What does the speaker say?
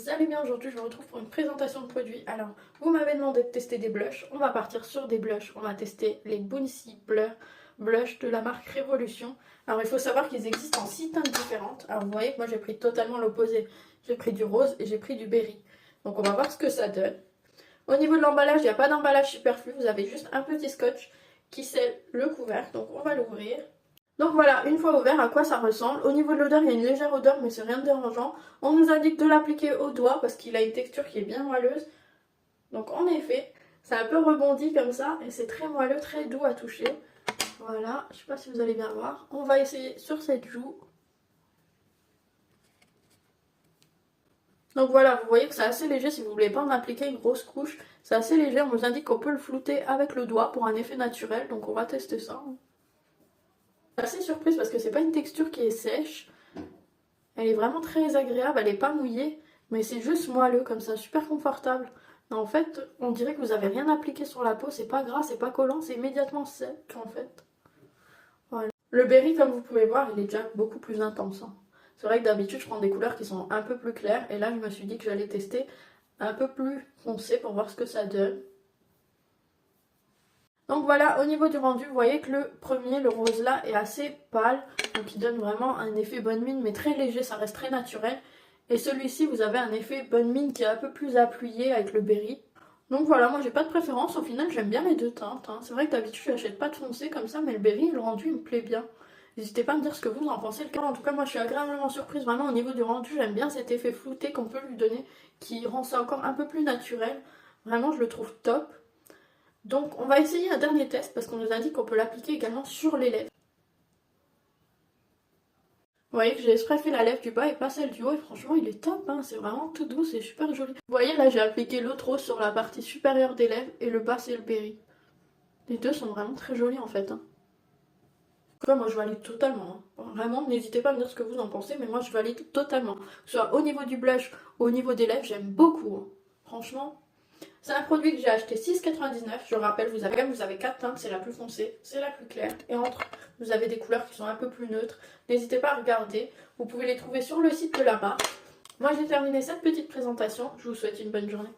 Vous allez bien, aujourd'hui je vous retrouve pour une présentation de produits. Alors, vous m'avez demandé de tester des blushs, on va partir sur des blushs. On va tester les Bouncy Blush de la marque Révolution. Alors il faut savoir qu'ils existent en 6 teintes différentes. Alors vous voyez que moi j'ai pris totalement l'opposé. J'ai pris du rose et j'ai pris du berry. Donc on va voir ce que ça donne. Au niveau de l'emballage, il n'y a pas d'emballage superflu, vous avez juste un petit scotch qui scelle le couvercle. Donc on va l'ouvrir. Donc voilà, une fois ouvert, à quoi ça ressemble. Au niveau de l'odeur, il y a une légère odeur, mais c'est rien de dérangeant. On nous indique de l'appliquer au doigt parce qu'il a une texture qui est bien moelleuse. Donc en effet, c'est un peu rebondi comme ça et c'est très moelleux, très doux à toucher. Voilà, je sais pas si vous allez bien voir. On va essayer sur cette joue. Donc voilà, vous voyez que c'est assez léger si vous voulez pas en appliquer une grosse couche. C'est assez léger, on nous indique qu'on peut le flouter avec le doigt pour un effet naturel. Donc on va tester ça. Assez surprise parce que c'est pas une texture qui est sèche. Elle est vraiment très agréable, elle est pas mouillée, mais c'est juste moelleux comme ça, super confortable. Et en fait, on dirait que vous avez rien appliqué sur la peau, c'est pas gras, c'est pas collant, c'est immédiatement sec en fait. Voilà. Le berry, comme vous pouvez voir, il est déjà beaucoup plus intense. Hein. C'est vrai que d'habitude je prends des couleurs qui sont un peu plus claires, et là je me suis dit que j'allais tester un peu plus foncé pour voir ce que ça donne. Donc voilà, au niveau du rendu, vous voyez que le premier, le rose là, est assez pâle. Donc il donne vraiment un effet bonne mine, mais très léger, ça reste très naturel. Et celui-ci, vous avez un effet bonne mine qui est un peu plus appuyé avec le berry. Donc voilà, moi j'ai pas de préférence, au final j'aime bien les deux teintes. Hein. C'est vrai que d'habitude j'achète pas de foncé comme ça, mais le berry, le rendu, il me plaît bien. N'hésitez pas à me dire ce que vous en pensez. En tout cas, moi je suis agréablement surprise, vraiment au niveau du rendu, j'aime bien cet effet flouté qu'on peut lui donner, qui rend ça encore un peu plus naturel. Vraiment, je le trouve top. Donc on va essayer un dernier test parce qu'on nous indique qu'on peut l'appliquer également sur les lèvres. Vous voyez que j'ai exprès fait la lèvre du bas et pas celle du haut et franchement il est top, hein. C'est vraiment tout doux, c'est super joli. Vous voyez là j'ai appliqué l'autre rose sur la partie supérieure des lèvres et le bas c'est le berry. Les deux sont vraiment très jolis en fait. Hein. En tout cas moi je valide totalement. Hein. Vraiment n'hésitez pas à me dire ce que vous en pensez mais moi je valide totalement. Que ce soit au niveau du blush ou au niveau des lèvres j'aime beaucoup. Hein. Franchement. C'est un produit que j'ai acheté 6,99. Je rappelle, vous avez 4 teintes, c'est la plus foncée, c'est la plus claire. Et entre, vous avez des couleurs qui sont un peu plus neutres. N'hésitez pas à regarder. Vous pouvez les trouver sur le site de la marque. Moi, j'ai terminé cette petite présentation. Je vous souhaite une bonne journée.